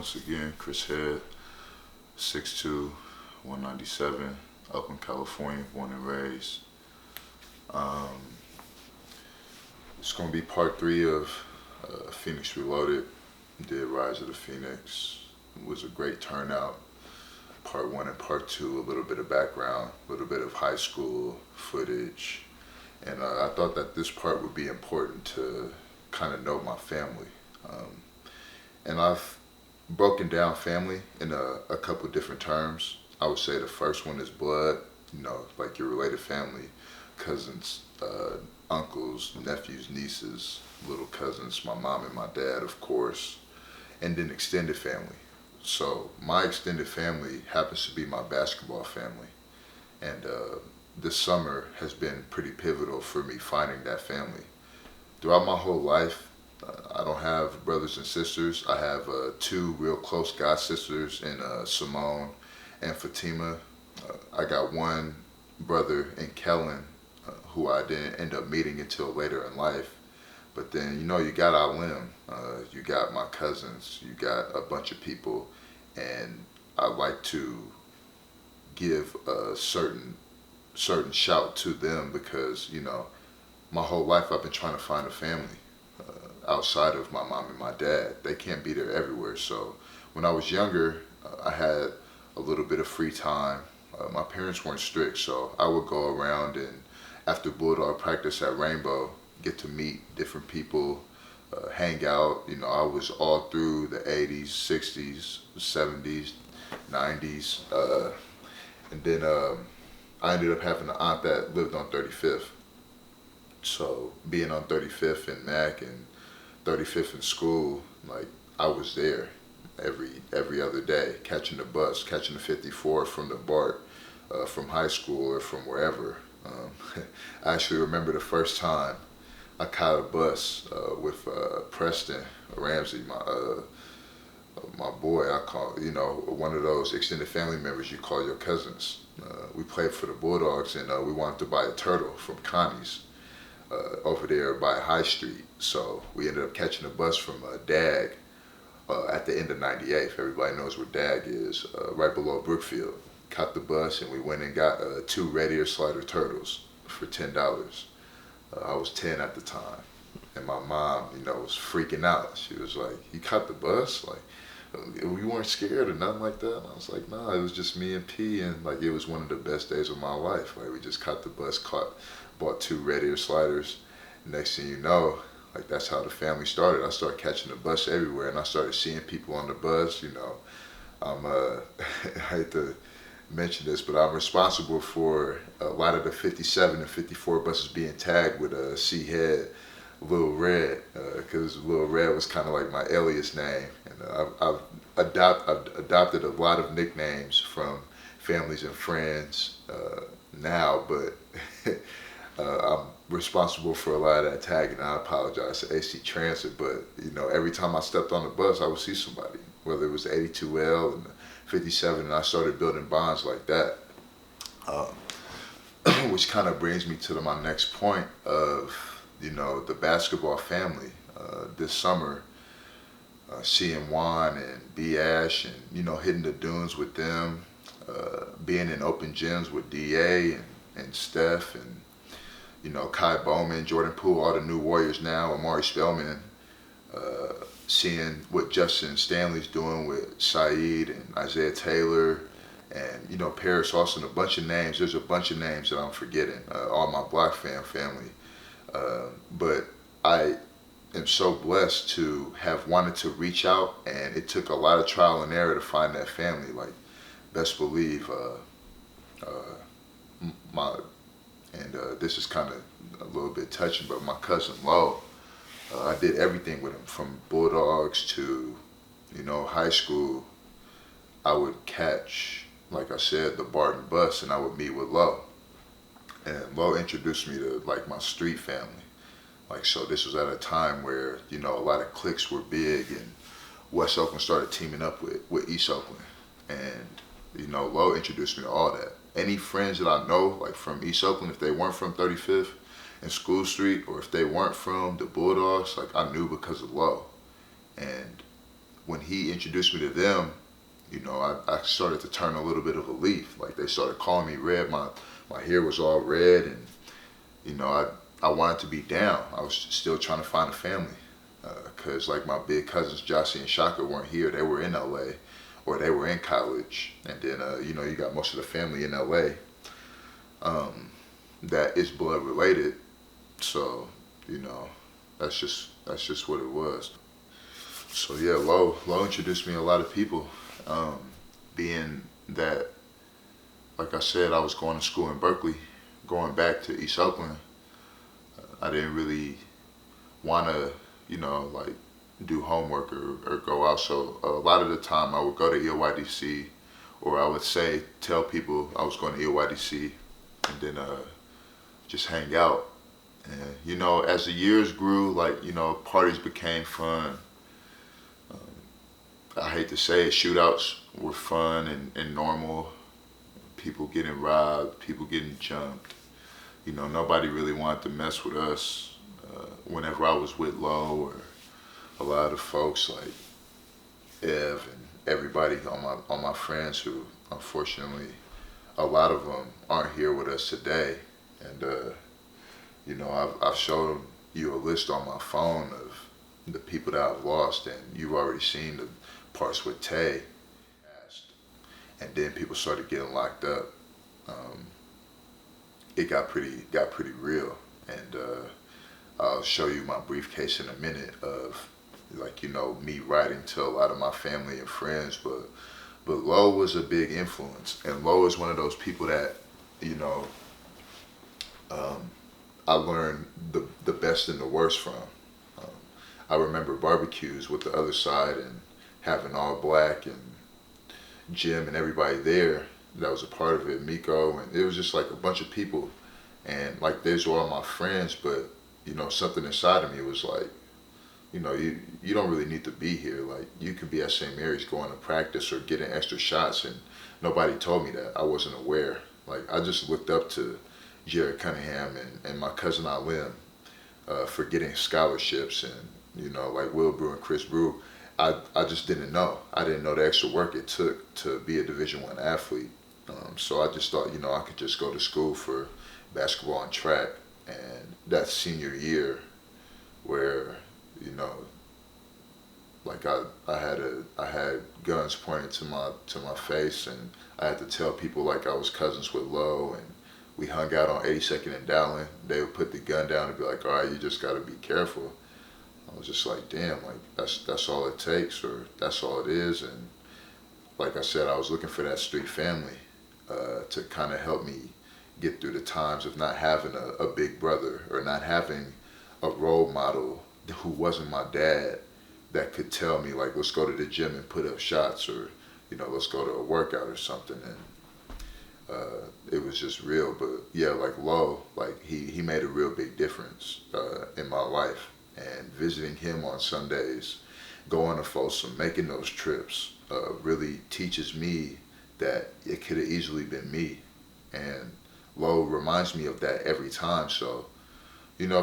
once again, Chris Head, 6'2", 197, Oakland, California, born and raised. Um, it's going to be part 3 of Phoenix Reloaded. Did Rise of the Phoenix. It was a great turnout. Part 1 and part 2, a little bit of background, a little bit of high school footage. And I thought that this part would be important to kind of know my family. And I've broken down family in a couple different terms. I would say the first one is blood, like your related family, cousins, uncles, nephews, nieces, little cousins, my mom and my dad, of course, and then extended family. So my extended family happens to be my basketball family. And this summer has been pretty pivotal for me finding that family. Throughout my whole life, I don't have brothers and sisters. I have 2 real close god sisters in Simone and Fatima. I got one brother in Kellen who I didn't end up meeting until later in life. But then, you got Alim, you got my cousins, you got a bunch of people, and I like to give a certain shout to them because, my whole life I've been trying to find a family outside of my mom and my dad. They can't be there everywhere. So when I was younger, I had a little bit of free time. My parents weren't strict, so I would go around and after Bulldog practice at Rainbow, get to meet different people, hang out. I was all through the 80s, 60s, 70s, 90s. And then I ended up having an aunt that lived on 35th. So being on 35th and Mac and 35th in school, like I was there every other day, catching the bus, catching the 54 from the BART, from high school or from wherever. I actually remember the first time I caught a bus with Preston Ramsey, my boy. I call, one of those extended family members you call your cousins. We played for the Bulldogs, and we wanted to buy a turtle from Connie's over there by High Street. So we ended up catching a bus from DAG at the end of 98th. Everybody knows where DAG is, right below Brookfield. Caught the bus, and we went and got 2 red ear slider turtles for $10. I was 10 at the time, and my mom, was freaking out. She was like, "You caught the bus? Like, we weren't scared or nothing like that?" And I was like, "Nah, it was just me and P, and like it was one of the best days of my life. Like we just caught the bus, bought 2 red ear sliders. Next thing you know, like that's how the family started. I started catching the bus everywhere, and I started seeing people on the bus. I'm I hate to mention this, but I'm responsible for a lot of the 57 and 54 buses being tagged with a C-Head, Lil Red, because Lil Red was kind of like my alias name. And I've adopted a lot of nicknames from families and friends now, but I'm responsible for a lot of that tagging. I apologize to AC Transit, but every time I stepped on the bus, I would see somebody, whether it was the 82L and the 57, and I started building bonds like that, which kind of brings me to my next point of, the basketball family. This summer, seeing Juan and B. Ash and, hitting the dunes with them, being in open gyms with DA and Steph and, Kai Bowman, Jordan Poole, all the new Warriors now, Amari Spellman, seeing what Justin Stanley's doing with Saeed and Isaiah Taylor and, Paris Austin, a bunch of names. There's a bunch of names that I'm forgetting, all my Block family. But I am so blessed to have wanted to reach out, and it took a lot of trial and error to find that family. Like, best believe, this is kind of a little bit touching, but my cousin Lo, I did everything with him from Bulldogs to, high school. I would catch, like I said, the Barton bus, and I would meet with Lo. And Lo introduced me to like my street family. Like, so this was at a time where, a lot of cliques were big, and West Oakland started teaming up with East Oakland. And, Lo introduced me to all that. Any friends that I know, like from East Oakland, if they weren't from 35th and School Street, or if they weren't from the Bulldogs, like I knew because of Lo. And when he introduced me to them, I started to turn a little bit of a leaf. Like they started calling me Red. My hair was all red, and I wanted to be down. I was still trying to find a family, because like my big cousins Jossie and Shaka weren't here. They were in LA, or they were in college, and then you got most of the family in LA that is blood related. So that's just what it was. So yeah, Lo introduced me to a lot of people, being that, like I said, I was going to school in Berkeley, going back to East Oakland. I didn't really want to, like do homework or go out. So a lot of the time I would go to EOYDC, or I would tell people I was going to EOYDC, and then just hang out. And as the years grew, like parties became fun. I hate to say it, shootouts were fun and normal. People getting robbed, people getting jumped. Nobody really wanted to mess with us. Whenever I was with Lo, or a lot of folks like Ev and everybody on my friends, who unfortunately a lot of them aren't here with us today. And I've showed you a list on my phone of the people that I've lost, and you've already seen the parts with Tay. And then people started getting locked up. It got pretty real, and I'll show you my briefcase in a minute of, like, me writing to a lot of my family and friends, but Lo was a big influence, and Lo is one of those people that I learned the best and the worst from. I remember barbecues with the other side, and having all black, and Jim and everybody there that was a part of it, Miko, and it was just like a bunch of people, and like these were all my friends, but something inside of me was like, you don't really need to be here. Like, you could be at St. Mary's going to practice or getting extra shots, and nobody told me that. I wasn't aware. Like, I just looked up to Jared Cunningham and my cousin Alim for getting scholarships, and like Will Brew and Chris Brew. I just didn't know. I didn't know the extra work it took to be a Division I athlete. So I just thought, I could just go to school for basketball and track. And that senior year, where like I had guns pointed to my face, and I had to tell people like I was cousins with Lo, and we hung out on 82nd and Dowling. They would put the gun down and be like, all right, you just got to be careful. I was just like, damn, like that's all it takes, or that's all it is. And like I said, I was looking for that street family to kind of help me get through the times of not having a big brother, or not having a role model who wasn't my dad, that could tell me like, let's go to the gym and put up shots, or let's go to a workout or something. And it was just real. But yeah, like Lo, like he made a real big difference in my life. And visiting him on Sundays, going to Folsom, making those trips, really teaches me that it could have easily been me. And Lo reminds me of that every time. So,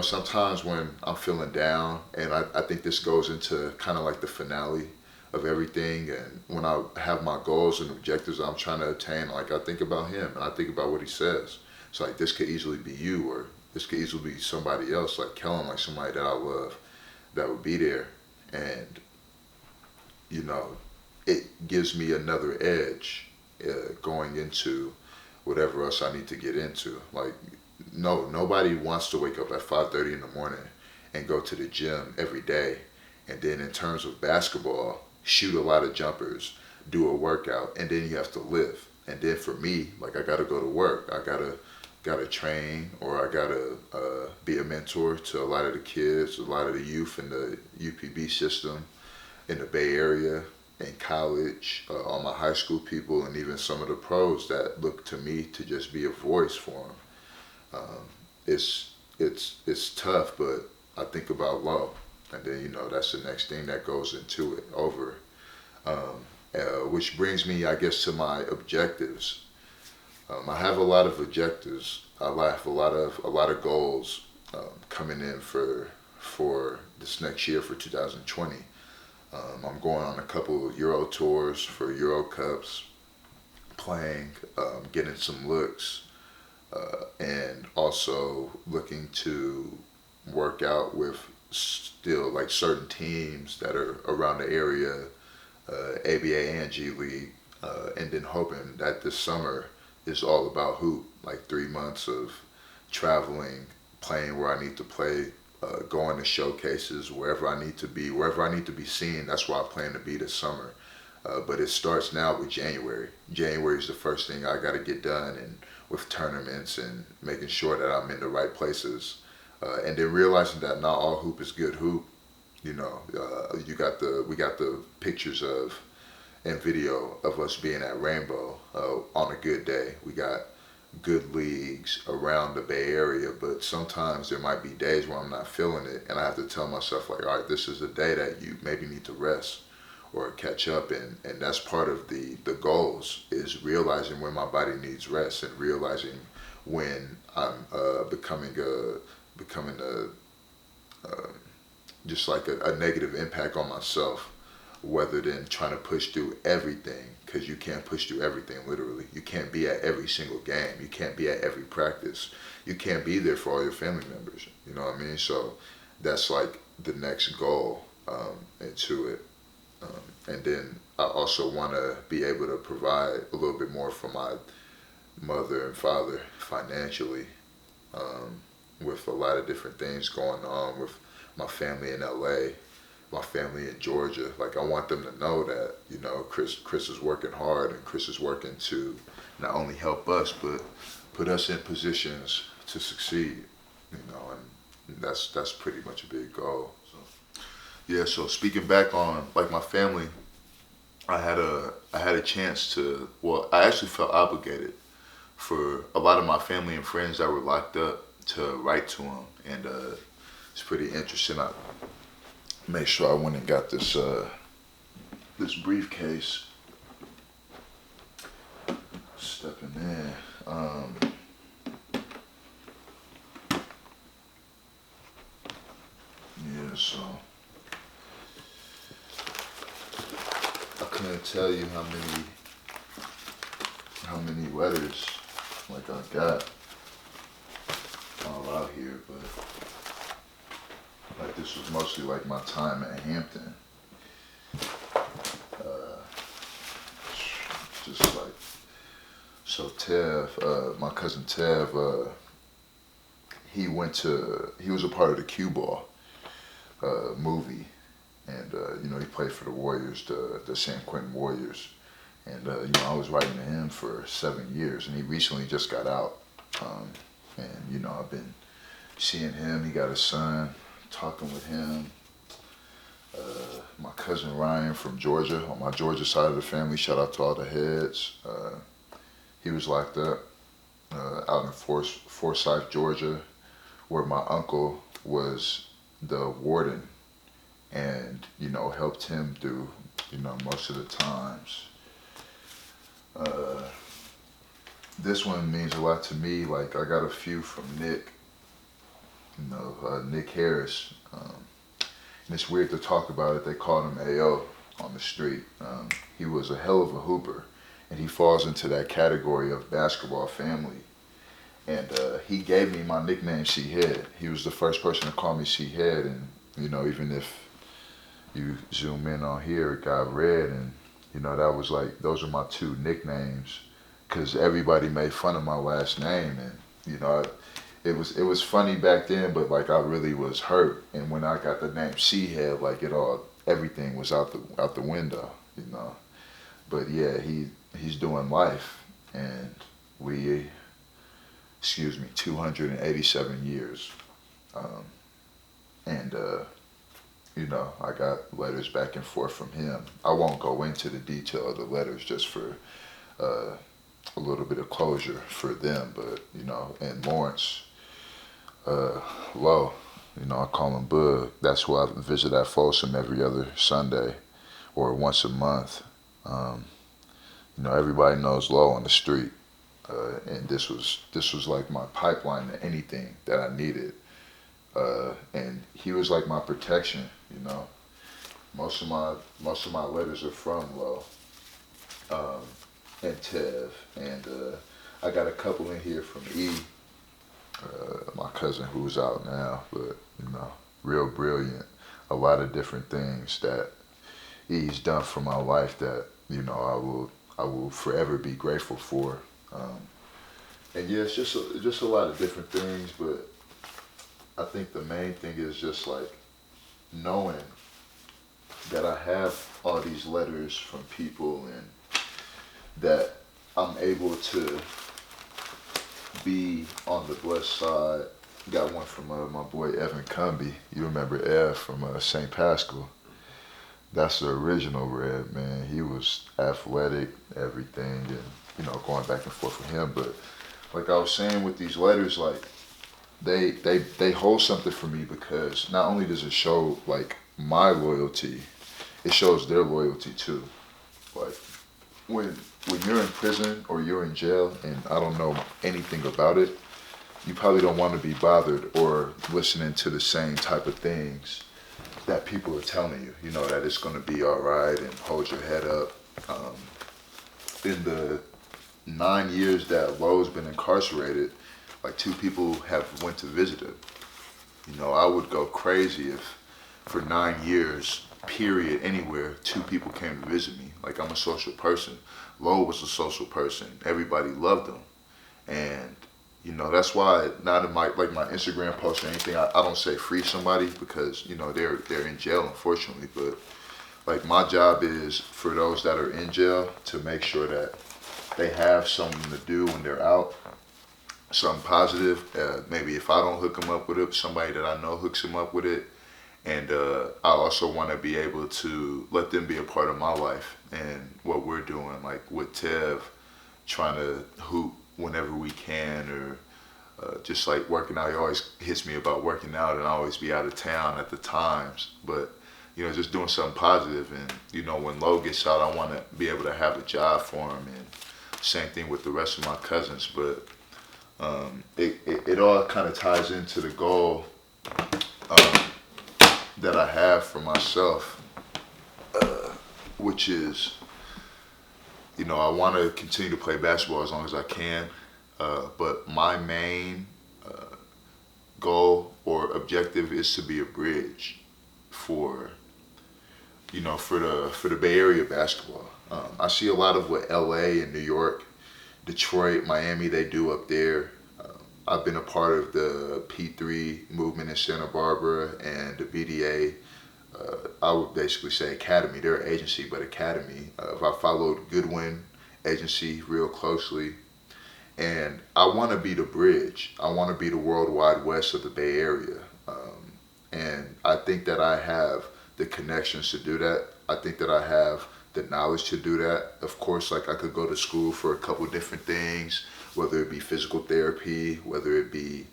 sometimes when I'm feeling down, and I think this goes into kind of like the finale of everything, and when I have my goals and objectives I'm trying to attain, like I think about him, and I think about what he says. It's like, this could easily be you, or this could easily be somebody else, like Kellen, like somebody that I love, that would be there. And, it gives me another edge going into whatever else I need to get into. Like, no, nobody wants to wake up at 5:30 in the morning and go to the gym every day. And then in terms of basketball, shoot a lot of jumpers, do a workout, and then you have to live. And then for me, like, I gotta go to work. I gotta train, or I gotta be a mentor to a lot of the kids, a lot of the youth in the UPB system in the Bay Area, in college, all my high school people, and even some of the pros that look to me to just be a voice for them. It's tough, but I think about Lo, and then that's the next thing that goes into it over, which brings me, I guess, to my objectives. I have a lot of objectives. I have a lot of goals coming in for this next year, for 2020. I'm going on a couple of Euro tours for Euro Cups, playing, getting some looks, and also looking to work out with still like certain teams that are around the area, ABA and G League, and then hoping that this summer is all about hoop, like 3 months of traveling, playing where I need to play, going to showcases, wherever I need to be, wherever I need to be seen. That's where I plan to be this summer. But it starts now with January. January is the first thing I got to get done, and with tournaments and making sure that I'm in the right places, and then realizing that not all hoop is good hoop. You know, we got the pictures of and video of us being at Rainbow on a good day. We got good leagues around the Bay Area, but sometimes there might be days where I'm not feeling it, and I have to tell myself like, all right, this is a day that you maybe need to rest or catch up, and that's part of the goals, is realizing when my body needs rest and realizing when I'm becoming just like a negative impact on myself, rather than trying to push through everything, because you can't push through everything literally. You can't be at every single game. You can't be at every practice. You can't be there for all your family members. You know what I mean? So that's like the next goal into it. And then I also want to be able to provide a little bit more for my mother and father financially, with a lot of different things going on with my family in LA, my family in Georgia. Like, I want them to know that, you know, Chris is working hard, and Chris is working to not only help us, but put us in positions to succeed, you know, and that's pretty much a big goal. So, yeah, so speaking back on like my family, I had a chance to, well, I actually felt obligated for a lot of my family and friends that were locked up to write to them, and it's pretty interesting. I made sure I went and got this this briefcase. Stepping in. Yeah, so I couldn't tell you how many letters like I got all out here, but like this was mostly like my time at Hampton. Just like, so Tev, my cousin Tev, he was a part of the Cue Ball movie, and you know, he played for the Warriors, the San Quentin Warriors, and you know, I was writing to him for 7 years, and he recently just got out, and you know, I've been seeing him. He got a son, talking with him. My cousin Ryan from Georgia, on my Georgia side of the family, shout out to all the heads. He was locked up out in Forsyth, Georgia, where my uncle was the warden, and you know, helped him through, you know, most of the times. This one means a lot to me. Like, I got a few from Nick, you know, Nick Harris. And it's weird to talk about it. They called him AO on the street. He was a hell of a hooper, and he falls into that category of basketball family. And he gave me my nickname, C-Head. He was the first person to call me C-Head, and you know, even if you zoom in on here, it got red, and you know, that was like, those are my two nicknames, because everybody made fun of my last name, and you know, it was funny back then, but like, I really was hurt. And when I got the name C-Head, like, everything was out the window, you know. But yeah, he's doing life, and 287 years, and you know, I got letters back and forth from him. I won't go into the detail of the letters, just for a little bit of closure for them, but you know, and Lawrence, Low, you know, I call him Bug. That's why I visit at Folsom every other Sunday or once a month. You know, everybody knows Low on the street, and this was like my pipeline to anything that I needed, and he was like my protection, you know. Most of my letters are from Lo, um, and Tev, and I got a couple in here from E, my cousin who's out now, but real brilliant. A lot of different things that E's done for my life that I will forever be grateful for. Um, and yeah, it's just a lot of different things, but I think the main thing is just like knowing that I have all these letters from people and that I'm able to be on the blessed side. Got one from my boy Evan Cumby. You remember Ev from St. Pascal? That's the original Red, man. He was athletic, everything, and going back and forth with him. But like I was saying with these letters, like they hold something for me because not only does it show like my loyalty, it shows their loyalty too. Like when you're in prison or you're in jail and I don't know anything about it, you probably don't want to be bothered or listening to the same type of things that people are telling you. You know that it's going to be all right and hold your head up. In the 9 years that Lowe's been incarcerated, like 2 people have went to visit him. I would go crazy if for 9 years, period, anywhere, 2 people came to visit me. Like I'm a social person. Lowe was a social person. Everybody loved him. And that's why not in my Instagram post or anything, I don't say free somebody because, they're in jail unfortunately. But like my job is for those that are in jail to make sure that they have something to do when they're out, something positive. Maybe if I don't hook them up with it, somebody that I know hooks them up with it. And I also want to be able to let them be a part of my life and what we're doing, like with Tev, trying to hoop whenever we can, or just like working out. He always hits me about working out, and I always be out of town at the times. But just doing something positive. And when Lo gets out, I want to be able to have a job for him, and same thing with the rest of my cousins. But it all kind of ties into the goal that I have for myself, which is, I want to continue to play basketball as long as I can, but my main goal or objective is to be a bridge for, for the Bay Area basketball. I see a lot of what LA and New York, Detroit, Miami, they do up there. I've been a part of the P3 movement in Santa Barbara and the BDA. I would basically say academy. They're an agency, but academy. I followed Goodwin agency real closely. And I want to be the bridge. I want to be the World Wide West of the Bay Area. And I think that I have the connections to do that. I think that I have the knowledge to do that. Of course, like I could go to school for a couple different things, whether it be physical therapy, whether it be,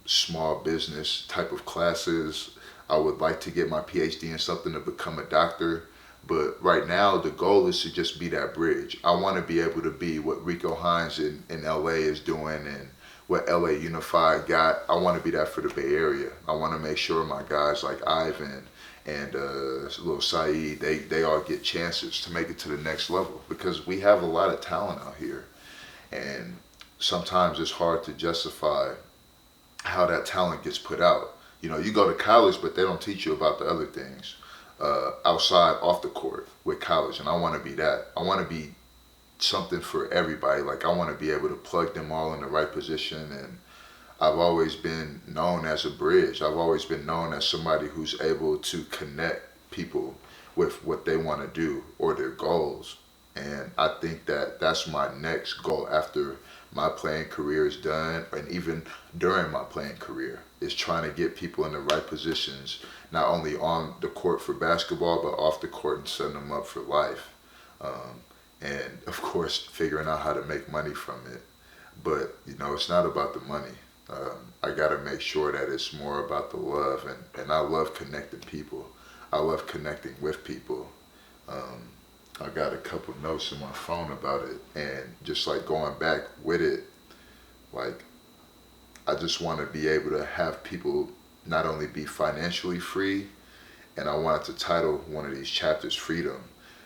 small business type of classes. I would like to get my PhD in something to become a doctor. But right now, the goal is to just be that bridge. I want to be able to be what Rico Hines in LA is doing and what LA Unified got. I want to be that for the Bay Area. I want to make sure my guys like Ivan and little Saeed, they all get chances to make it to the next level, because we have a lot of talent out here. And sometimes it's hard to justify how that talent gets put out. You go to college, but they don't teach you about the other things outside, off the court with college. And I want to be that. I want to be something for everybody. Like I want to be able to plug them all in the right position. And I've always been known as a bridge. I've always been known as somebody who's able to connect people with what they want to do or their goals. And I think that that's my next goal after my playing career is done, and even during my playing career, is trying to get people in the right positions, not only on the court for basketball, but off the court and setting them up for life. And of course, figuring out how to make money from it. But, it's not about the money. I got to make sure that it's more about the love. And I love connecting people. I love connecting with people. I got a couple notes in my phone about it, and just like going back with it, like I just want to be able to have people not only be financially free And I wanted to title one of these chapters Freedom.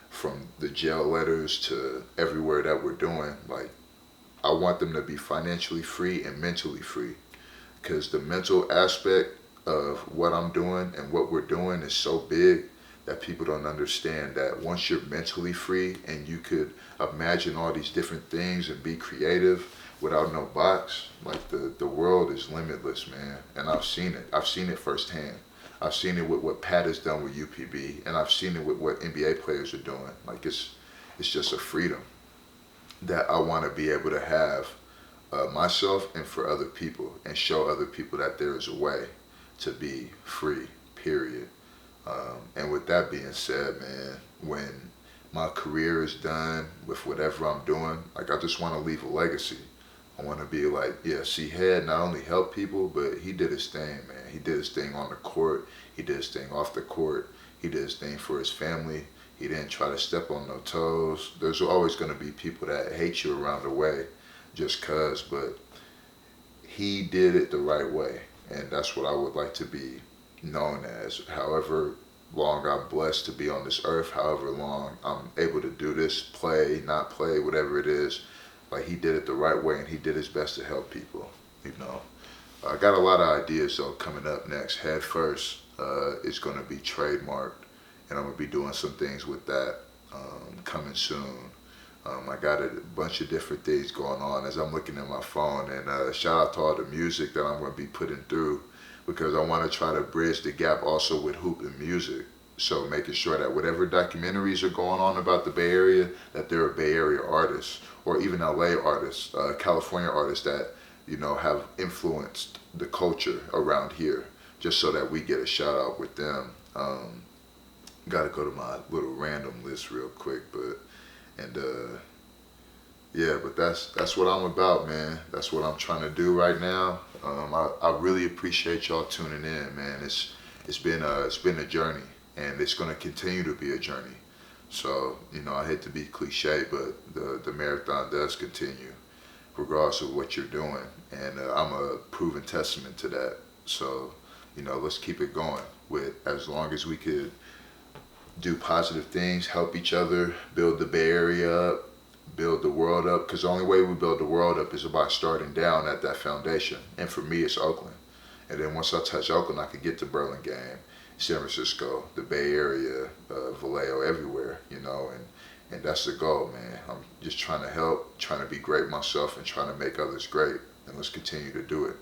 From the jail letters to everywhere that we're doing, like, I want them to be financially free and mentally free. Because the mental aspect of what I'm doing and what we're doing is so big that people don't understand that once you're mentally free and you could imagine all these different things and be creative without no box, like the world is limitless, man. And I've seen it. I've seen it firsthand. I've seen it with what Pat has done with UPB, and I've seen it with what NBA players are doing. Like, it's just a freedom that I want to be able to have, myself and for other people, and show other people that there is a way to be free, period. And with that being said, man, when my career is done with whatever I'm doing, like, I just want to leave a legacy. I want to be like, yeah, see, Head not only helped people, but he did his thing, man. He did his thing on the court. He did his thing off the court. He did his thing for his family. He didn't try to step on no toes. There's always going to be people that hate you around the way just cause, but he did it the right way. And that's what I would like to be known as. However long I'm blessed to be on this earth, however long I'm able to do this, play, not play, whatever it is, like, he did it the right way and he did his best to help people, you know. I got a lot of ideas though coming up next. Head First is going to be trademarked, and I'm going to be doing some things with that coming soon. I got a bunch of different things going on as I'm looking at my phone, and shout out to all the music that I'm going to be putting through, because I want to try to bridge the gap also with hoop and music. So making sure that whatever documentaries are going on about the Bay Area, that there are Bay Area artists, or even LA artists, California artists that, you know, have influenced the culture around here, just so that we get a shout out with them. Got to go to my little random list real quick, yeah, but that's what I'm about, man. That's what I'm trying to do right now. I really appreciate y'all tuning in, man. It's been a journey, and it's going to continue to be a journey. So, you know, I hate to be cliche, but the marathon does continue, regardless of what you're doing. And I'm a proven testament to that. So, you know, let's keep it going with, as long as we could do positive things, help each other, build the Bay Area up, build the world up. Because the only way we build the world up is by starting down at that foundation. And for me, it's Oakland. And then once I touch Oakland, I could get to Burlingame, San Francisco, the Bay Area, Vallejo, everywhere, you know, and that's the goal, man. I'm just trying to help, trying to be great myself, and trying to make others great. And let's continue to do it.